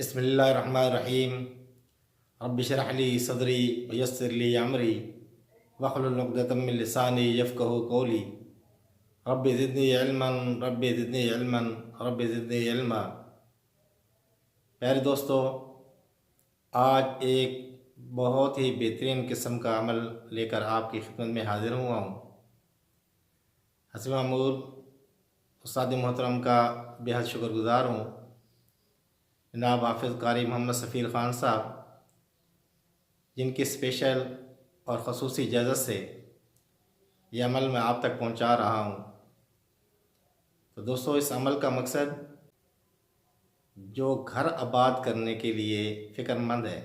बिस्मिल्लाहिर्रहमानिर्रहीम। रब्बि इश्रह ली सदरी वयस्सिर ली अमरी वहलुल उक़दतम मिन लिसानी यफ़क़हू क़ौली। Rabbi ज़िदनी इल्मन rabbi ज़िदनी इल्मन rabbi ज़िदनी इल्मा। प्यारे दोस्तों, आज एक बहुत ही बेहतरीन किस्म का अमल लेकर आपकी खिदमत में हाज़िर हुआ हूँ। हस्ब मामूल उस्ताद मोहतरम का बेहद शुक्रगुज़ार हूँ, जनाब हाफ़िज़ कारी मोहम्मद सफ़ीर ख़ान साहब, जिनकी स्पेशल और ख़ुसूसी इजाज़त से ये अमल मैं आप तक पहुंचा रहा हूं। तो दोस्तों, इस अमल का मकसद जो घर आबाद करने के लिए फ़िक्रमंद है,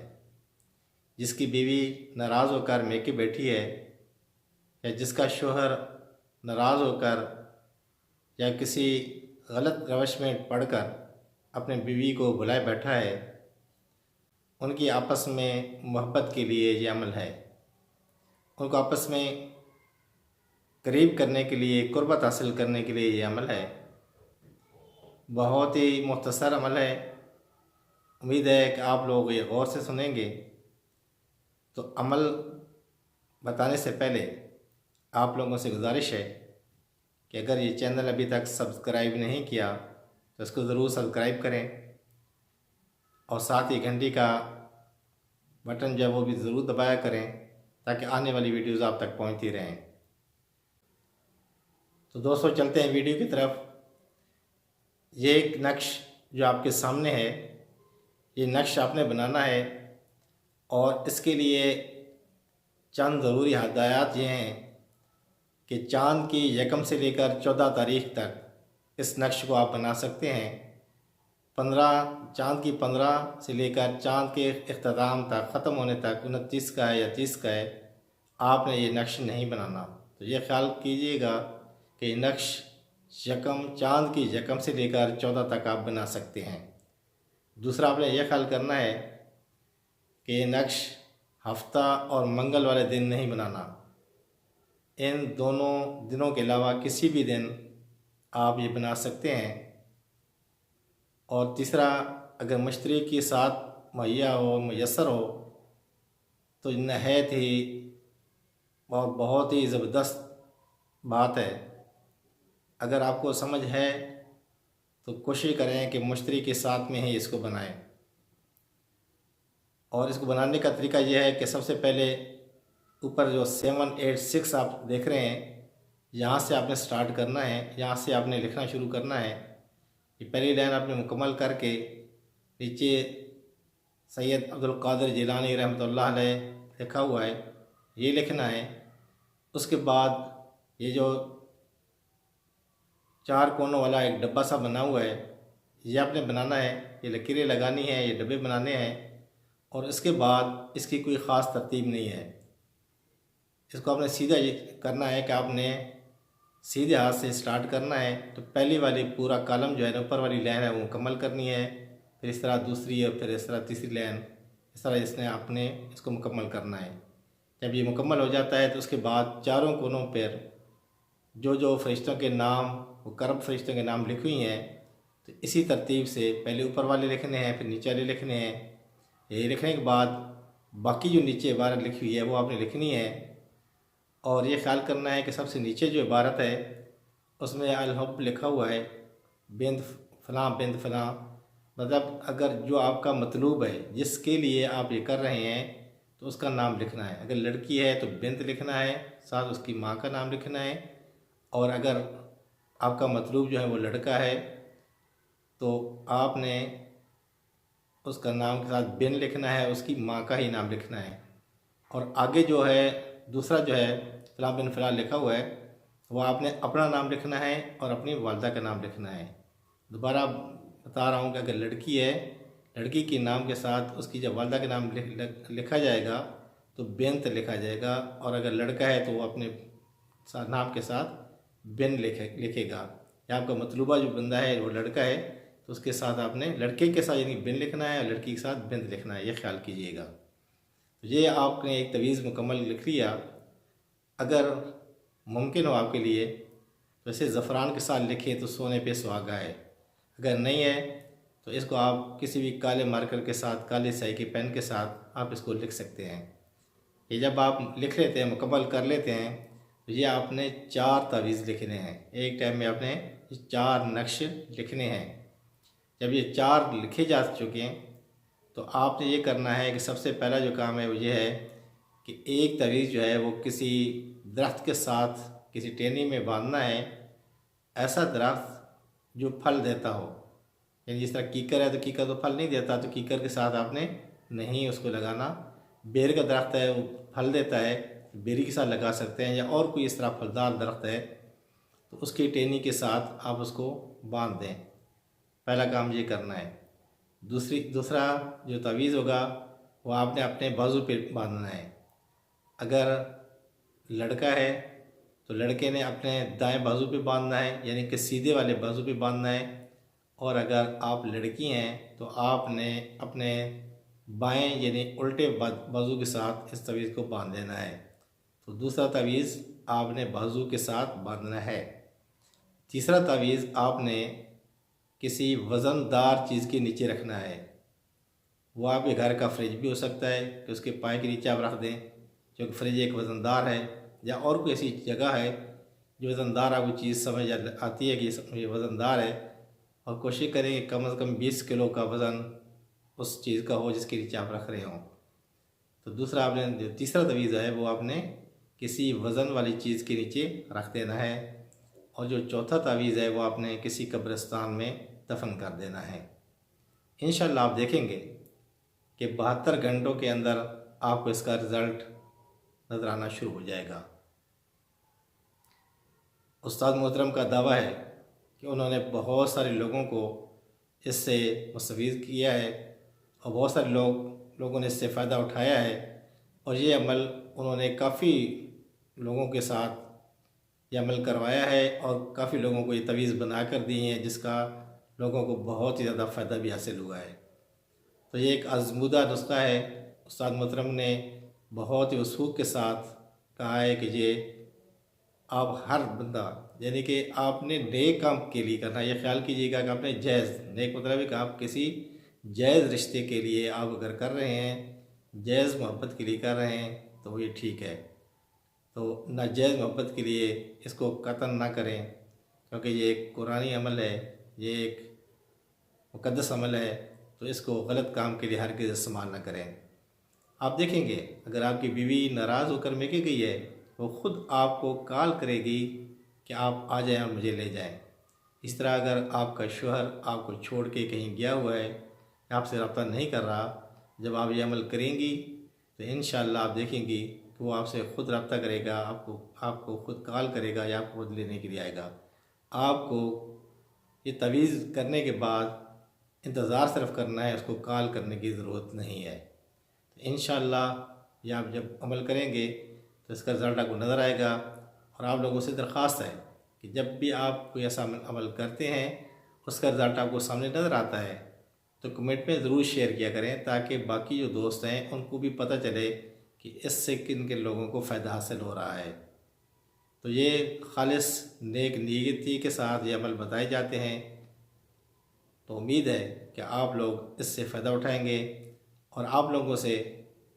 जिसकी बीवी नाराज़ होकर मेके बैठी है, या जिसका शोहर नाराज़ होकर या किसी गलत रवश में पड़कर अपने बीवी को बुलाए बैठा है, उनकी आपस में मोहब्बत के लिए ये अमल है। उनको आपस में करीब करने के लिए, कुर्बत हासिल करने के लिए ये अमल है। बहुत ही मुख्तसर अमल है। उम्मीद है कि आप लोग ये गौर से सुनेंगे। तो अमल बताने से पहले आप लोगों से गुजारिश है कि अगर ये चैनल अभी तक सब्सक्राइब नहीं किया तो इसको ज़रूर सब्सक्राइब करें, और साथ ही घंटी का बटन जो है वो भी ज़रूर दबाया करें, ताकि आने वाली वीडियोज़ आप तक पहुंचती रहें। तो दोस्तों, चलते हैं वीडियो की तरफ। ये एक नक्श जो आपके सामने है, ये नक्श आपने बनाना है, और इसके लिए चंद ज़रूरी हदायत ये हैं कि चाँद की यकम से लेकर 14 तारीख तक इस नक्श को आप बना सकते हैं। 15 चाँद की 15 से लेकर चाँद के इख्तिताम तक, ख़त्म होने तक 29 का है या 30 का है, आपने ये नक्श नहीं बनाना। तो ये ख्याल कीजिएगा कि नक्श यकम, चाँद की यकम से लेकर 14 तक आप बना सकते हैं। दूसरा, आपने यह ख्याल करना है कि ये नक्श हफ्ता और मंगल वाले दिन नहीं बनाना। इन दोनों दिनों के अलावा किसी भी दिन आप ये बना सकते हैं। और तीसरा, अगर मश्तरी के साथ मुहैया हो, मैसर हो, तो नहायत ही और बहुत ही ज़बरदस्त बात है। अगर आपको समझ है तो कोशिश करें कि मुश्तरी के साथ में ही इसको बनाएं। और इसको बनाने का तरीका यह है कि सबसे पहले ऊपर जो 786 आप देख रहे हैं, यहाँ से आपने स्टार्ट करना है, यहाँ से आपने लिखना शुरू करना है। ये पहली लाइन आपने मुकम्मल करके नीचे सैयद अब्दुल कादिर जिलानी रहमतुल्लाह अलैह लिखा हुआ है, ये लिखना है। उसके बाद ये जो 4 कोनों वाला एक डब्बा सा बना हुआ है, ये आपने बनाना है। ये लकीरें लगानी है, ये डब्बे बनाने हैं। और इसके बाद इसकी कोई ख़ास तरतीब नहीं है। इसको आपने सीधा ये करना है कि आपने सीधे हाथ से स्टार्ट करना है। तो पहली वाली पूरा कॉलम जो है ना, ऊपर वाली लाइन है, वो मुकम्मल करनी है। फिर इस तरह दूसरी है, फिर इस तरह तीसरी लाइन, इस तरह इसने आपने इसको मुकम्मल करना है। जब ये मुकम्मल हो जाता है तो उसके बाद चारों कोनों पर जो जो फरिश्तों के नाम, वो करब फरिश्तों के नाम लिखे हुए हैं, तो इसी तरतीब से पहले ऊपर वाले लिखने हैं, फिर नीचे वाले लिखने हैं। ये लिखने के बाद बाकी जो नीचे इबारत लिखी हुई है वो आपने लिखनी है। और ये ख्याल करना है कि सबसे नीचे जो इबारत है उसमें अल-हब लिखा हुआ है, बिंद फ़लाँ बिंद फ़लाँ। मतलब अगर जो आपका मतलूब है, जिसके लिए आप ये कर रहे हैं, तो उसका नाम लिखना है। अगर लड़की है तो बिंत लिखना है, साथ उसकी माँ का नाम लिखना है। और अगर आपका मतलूब जो है वो लड़का है, तो आपने उसका नाम के साथ बिन लिखना है, उसकी माँ का ही नाम लिखना है। और आगे जो है दूसरा जो है फ़लाँ बिन फ़लाँ लिखा हुआ है, वो आपने अपना नाम लिखना है और अपनी वालदा का नाम लिखना है। दोबारा बता रहा हूँ कि अगर लड़की है, लड़की के नाम के साथ उसकी जब वालदा का नाम लिखा जाएगा तो बिन्त लिखा जाएगा। और अगर लड़का है तो वो अपने नाम के साथ बिन लिखेगा। या आपका मतलूबा जो बंदा है वो लड़का है, तो उसके साथ आपने लड़के के साथ यानी बिन लिखना है, और लड़की के साथ बिन्त लिखना है। ये ख्याल कीजिएगा। तो ये आपने एक तवीज़ मुकम्मल लिख लिया। अगर मुमकिन हो आपके लिए, वैसे ज़फ़रान के साथ लिखे तो सोने पे सुहागा है। अगर नहीं है तो इसको आप किसी भी काले मार्कर के साथ, काले स्याही के पेन के साथ आप इसको लिख सकते हैं। ये जब आप लिख लेते हैं, मुकम्मल कर लेते हैं, तो ये आपने 4 तावीज़ लिखने हैं। एक टाइम में आपने 4 नक्श लिखने हैं। जब ये 4 लिखे जा चुके हैं तो आपने ये करना है कि सबसे पहला जो काम है वो ये है कि एक तावीज़ जो है वो किसी दरख्त के साथ किसी टहनी में बांधना है। ऐसा दरख्त जो फल देता हो, यानी जिस तरह कीकर है तो कीकर तो फल नहीं देता, तो कीकर के साथ आपने नहीं उसको लगाना। बेर का दरख्त है वो फल देता है, बेरी के साथ लगा सकते हैं, या और कोई इस तरह फलदार दरख्त है तो उसकी टहनी के साथ आप उसको बांध दें। पहला काम ये करना है। दूसरा जो तावीज़ होगा वो आपने अपने बाजू पे बांधना है। अगर लड़का है तो लड़के ने अपने दाएं बाजू पे बांधना है, यानी कि सीधे वाले बाजू पे बांधना है। और अगर आप लड़की हैं तो आपने अपने बाएं यानी उल्टे बाजू के साथ इस तवीज़ को बांध देना है। तो दूसरा तावीज़ आपने बाजू के साथ बांधना है। तीसरा तावीज़ आपने किसी वज़नदार चीज़ के नीचे रखना है। वो आपके घर का फ्रिज भी हो सकता है कि उसके पाए के नीचे आप रख दें, क्योंकि फ्रिज एक वज़नदार है, या और कोई ऐसी जगह है जो वज़नदार आपको चीज़ समझ आती है कि ये वज़नदार है। और कोशिश करें कि कम से कम 20 किलो का वज़न उस चीज़ का हो जिसके नीचे आप रख रहे हों। तो दूसरा आपने जो तीसरा तवीज़ है वो आपने किसी वज़न वाली चीज़ के नीचे रख देना है। और जो चौथा तावीज़ है वो आपने किसी कब्रिस्तान में दफन कर देना है। इंशाअल्लाह आप देखेंगे कि 72 घंटों के अंदर आपको इसका रिज़ल्ट नज़र आना शुरू हो जाएगा। उस्ताद मोहतरम का दावा है कि उन्होंने बहुत सारे लोगों को इससे मुस्तफ़ीद किया है और बहुत सारे लोगों ने इससे फ़ायदा उठाया है। और ये अमल उन्होंने काफ़ी लोगों के साथ ये अमल करवाया है और काफ़ी लोगों को ये तवीज़ बना कर दी हैं, जिसका लोगों को बहुत ही ज़्यादा फ़ायदा भी हासिल हुआ है। तो ये एक आज़मूदा नुस्खा है। उस्ताद मोहतरम ने बहुत ही उसूल के साथ कहा है कि ये आप हर बंदा, यानी कि आपने नेक काम के लिए करना। ये ख्याल कीजिएगा कि आपने जायज़, नेक मतलब है कि आप किसी जायज़ रिश्ते के लिए आप अगर कर रहे हैं, जायज़ मोहब्बत के लिए कर रहे हैं तो ये ठीक है। तो नाजायज़ मोहब्बत के लिए इसको कतन ना करें, क्योंकि ये एक कुरानी अमल है, ये एक मुक़द्दस अमल है। तो इसको गलत काम के लिए हरगिज़ इस्तेमाल ना करें। आप देखेंगे अगर आपकी बीवी नाराज़ होकर मेके गई है, वो ख़ुद आपको कॉल करेगी कि आप आ जाएं और मुझे ले जाएं। इस तरह अगर आपका शौहर आपको छोड़ के कहीं गया हुआ है, आपसे रब्ता नहीं कर रहा, जब आप ये अमल करेंगी तो इंशाअल्लाह आप देखेंगी कि वो आपसे ख़ुद रब्ता करेगा, आपको ख़ुद कॉल करेगा या आपको खुद लेने के लिए आएगा। आपको ये तवीज़ करने के बाद इंतज़ार सिर्फ करना है, उसको कॉल करने की ज़रूरत नहीं है। तो इंशाअल्लाह ये आप जब अमल करेंगे तो इसका रिज़ल्ट आपको नज़र आएगा। और आप लोगों से दरख्वास्त है कि जब भी आप कोई ऐसा अमल करते हैं उसका रिज़ल्ट आपको सामने नज़र आता है तो कमेंट में ज़रूर शेयर किया करें, ताकि बाकी जो दोस्त हैं उनको भी पता चले कि इससे किन किन लोगों को फ़ायदा हासिल हो रहा है। तो ये खालिस नेक नीयती के साथ ये अमल बताए जाते हैं। तो उम्मीद है कि आप लोग इससे फ़ायदा उठाएंगे। और आप लोगों से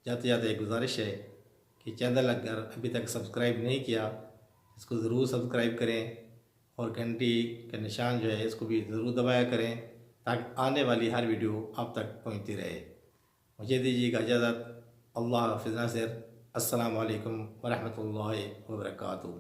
जाते जाते एक गुजारिश है कि चैनल अगर अभी तक सब्सक्राइब नहीं किया, इसको ज़रूर सब्सक्राइब करें और घंटी का निशान जो है इसको भी ज़रूर दबाया करें, ताकि आने वाली हर वीडियो आप तक पहुंचती रहे। मुझे दीजिएगा इजाज़त। अल्लाह हाफ़िज़ नासिर। अस्सलामु अलैकुम व रहमतुल्लाहि व बरकातुहू।